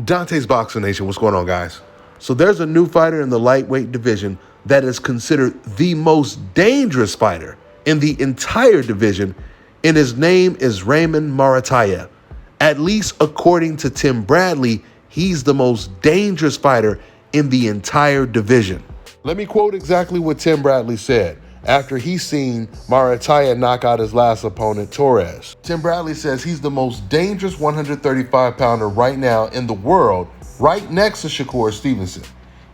Dontaesboxingnation, what's going on, guys? So there's a new fighter in the lightweight division that is considered the most dangerous fighter in the entire division, and his name is Raymon Muratalla. At least according to Tim Bradley, he's the most dangerous fighter in the entire division. Let me quote exactly what Tim Bradley said after he seen Muratalla knock out his last opponent, Torres. Tim Bradley says he's the most dangerous 135-pounder right now in the world, right next to Shakur Stevenson.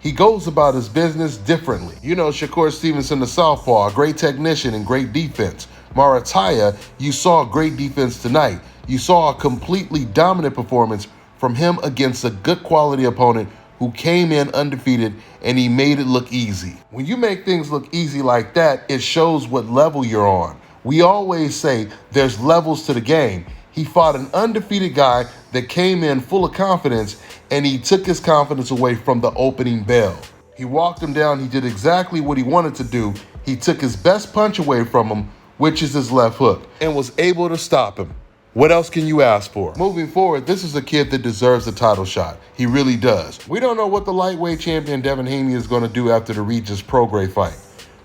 He goes about his business differently. You know, Shakur Stevenson, the southpaw, a great technician and great defense. Muratalla, you saw great defense tonight. You saw a completely dominant performance from him against a good quality opponent who came in undefeated, and he made it look easy. When you make things look easy like that, it shows what level you're on. We always say there's levels to the game. He fought an undefeated guy that came in full of confidence, and he took his confidence away from the opening bell. He walked him down. He did exactly what he wanted to do. He took his best punch away from him, which is his left hook, and was able to stop him. What else can you ask for? Moving forward, this is a kid that deserves a title shot. He really does. We don't know what the lightweight champion Devin Haney is going to do after the Regis Prograis fight.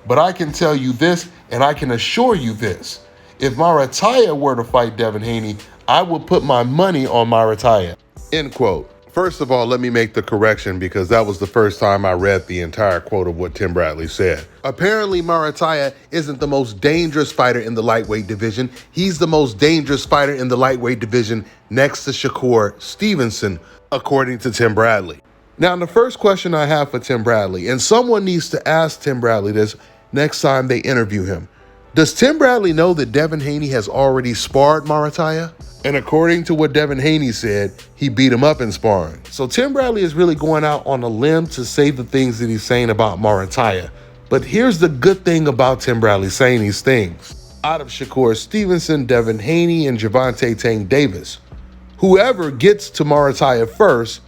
But I can tell you this, and I can assure you this. If Muratalla were to fight Devin Haney, I would put my money on Muratalla. End quote. First of all, let me make the correction because that was the first time I read the entire quote of what Tim Bradley said. Apparently, Muratalla isn't the most dangerous fighter in the lightweight division. He's the most dangerous fighter in the lightweight division next to Shakur Stevenson, according to Tim Bradley. Now, the first question I have for Tim Bradley, and someone needs to ask Tim Bradley this next time they interview him. Does Tim Bradley know that Devin Haney has already sparred Muratalla? And according to what Devin Haney said, he beat him up in sparring. So Tim Bradley is really going out on a limb to say the things that he's saying about Muratalla. But here's the good thing about Tim Bradley saying these things. Out of Shakur Stevenson, Devin Haney, and Gervonta Tank Davis, whoever gets to Muratalla first,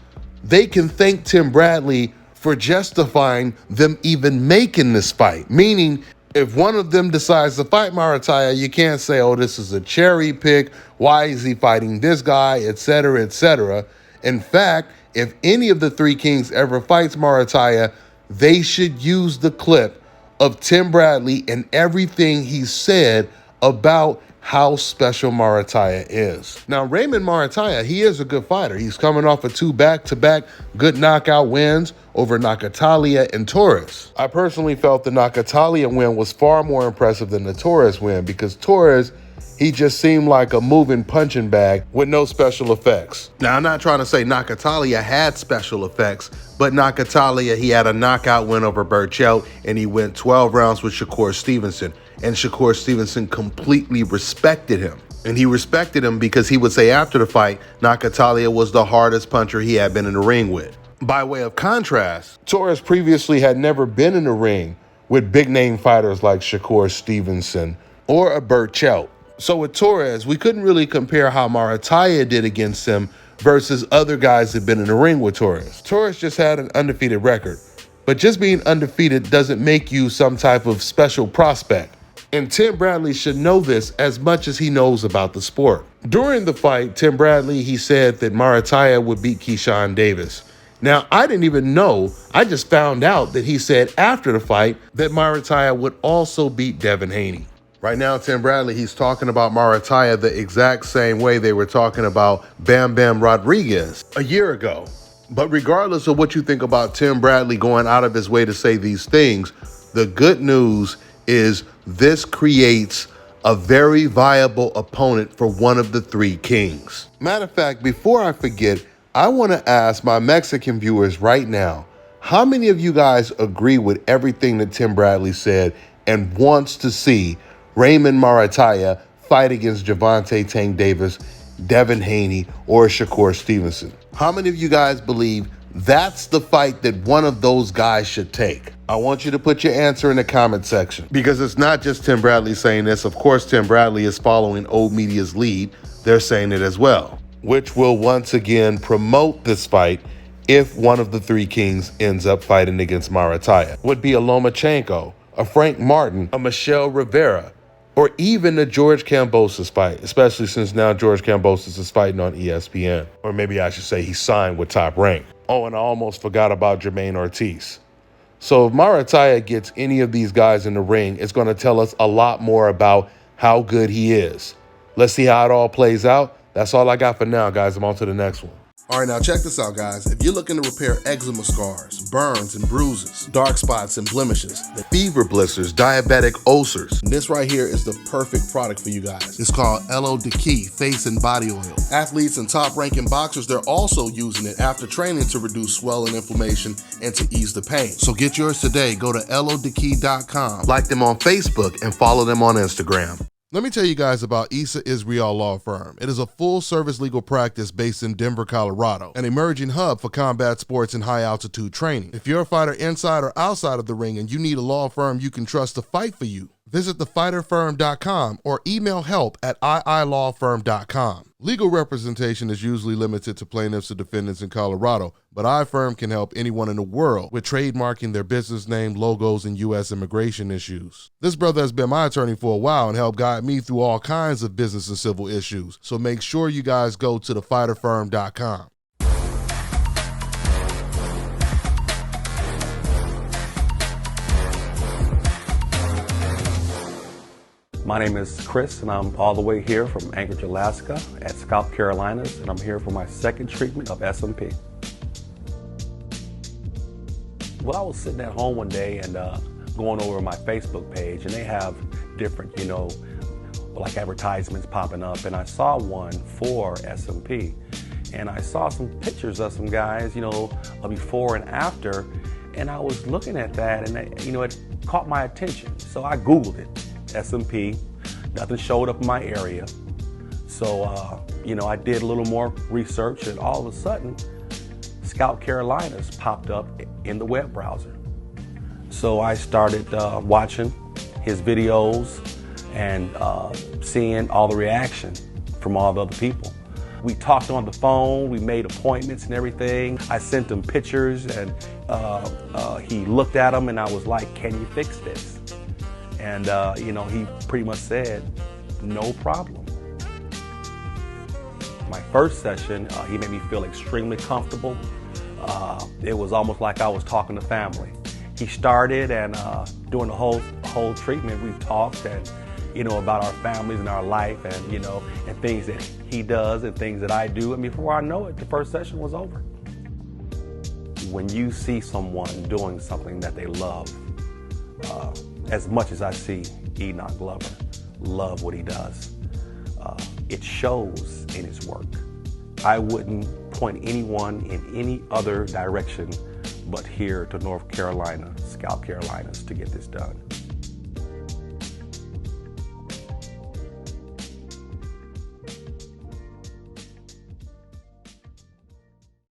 they can thank Tim Bradley for justifying them even making this fight. Meaning, if one of them decides to fight Muratalla, you can't say, oh, this is a cherry pick. Why is he fighting this guy, etc., etc. In fact, if any of the three kings ever fights Muratalla, they should use the clip of Tim Bradley and everything he said about how special Muratalla is. Now, Raymon Muratalla, he is a good fighter. He's coming off of two back-to-back good knockout wins over Dontaesboxingnation and Torres. I personally felt the Dontaesboxingnation win was far more impressive than the Torres win because Torres, he just seemed like a moving punching bag with no special effects. Now, I'm not trying to say Dontaesboxingnation had special effects, but Dontaesboxingnation, he had a knockout win over Burchell, and he went 12 rounds with Shakur Stevenson. And Shakur Stevenson completely respected him. And he respected him because he would say after the fight, Dontaesboxingnation was the hardest puncher he had been in the ring with. By way of contrast, Torres previously had never been in the ring with big-name fighters like Shakur Stevenson or a Burchell. So with Torres, we couldn't really compare how Muratalla did against him versus other guys that had been in the ring with Torres. Torres just had an undefeated record. But just being undefeated doesn't make you some type of special prospect. And Tim Bradley should know this as much as he knows about the sport. During the fight, Tim Bradley, he said that Muratalla would beat Keyshawn Davis. Now, I didn't even know. I just found out that he said after the fight that Muratalla would also beat Devin Haney. Right now, Tim Bradley, he's talking about Muratalla the exact same way they were talking about Bam Bam Rodriguez a year ago. But regardless of what you think about Tim Bradley going out of his way to say these things, the good news is this creates a very viable opponent for one of the three kings. Matter of fact, before I forget, I want to ask my Mexican viewers right now, how many of you guys agree with everything that Tim Bradley said and wants to see Raymon Muratalla fight against Gervonta Tank Davis, Devin Haney, or Shakur Stevenson? How many of you guys believe that's the fight that one of those guys should take? I want you to put your answer in the comment section because it's not just Tim Bradley saying this. Of course, Tim Bradley is following old media's lead. They're saying it as well, which will once again promote this fight if one of the three kings ends up fighting against Muratalla. Would be a Lomachenko, a Frank Martin, a Michelle Rivera, or even the George Kambosos fight, especially since now George Kambosos is fighting on ESPN. Or maybe I should say he signed with Top Rank. Oh, and I almost forgot about Jermaine Ortiz. So if Muratalla gets any of these guys in the ring, it's going to tell us a lot more about how good he is. Let's see how it all plays out. That's all I got for now, guys. I'm on to the next one. All right, now check this out, guys. If you're looking to repair eczema scars, burns and bruises, dark spots and blemishes, Fever blisters, diabetic ulcers, this right here is the perfect product for you guys. It's called Elo Key Face and Body Oil. Athletes and top-ranking boxers, they're also using it after training to reduce swelling, inflammation, and to ease the pain. So get yours today. Go to elodekey.com. like them on Facebook, and follow them on Instagram. Let me tell you guys about Issa Israel Law Firm. It is a full-service legal practice based in Denver, Colorado, an emerging hub for combat sports and high-altitude training. If you're a fighter inside or outside of the ring and you need a law firm you can trust to fight for you, visit thefighterfirm.com or email help@iilawfirm.com. Legal representation is usually limited to plaintiffs or defendants in Colorado, but iFirm can help anyone in the world with trademarking their business name, logos, and U.S. immigration issues. This brother has been my attorney for a while and helped guide me through all kinds of business and civil issues, so make sure you guys go to thefighterfirm.com. My name is Chris, and I'm all the way here from Anchorage, Alaska at Scalp Carolinas, and I'm here for my second treatment of SMP. Well, I was sitting at home one day and going over my Facebook page, and they have different, like advertisements popping up, and I saw one for SMP, and I saw some pictures of some guys, a before and after, and I was looking at that, and it caught my attention, so I Googled it. SMP, nothing showed up in my area. So, I did a little more research, and all of a sudden, Scalp Carolinas popped up in the web browser. So I started watching his videos and seeing all the reaction from all the other people. We talked on the phone, we made appointments and everything. I sent him pictures, and he looked at them, and I was like, "Can you fix this?" And, he pretty much said, "No problem." My first session, he made me feel extremely comfortable. It was almost like I was talking to family. He started, and during the whole treatment, we talked and, about our families and our life, and, and things that he does and things that I do. And before I know it, the first session was over. When you see someone doing something that they love, as much as I see Enoch Glover love what he does, it shows in his work. I wouldn't point anyone in any other direction but here to North Carolina, Scalp Carolinas, to get this done.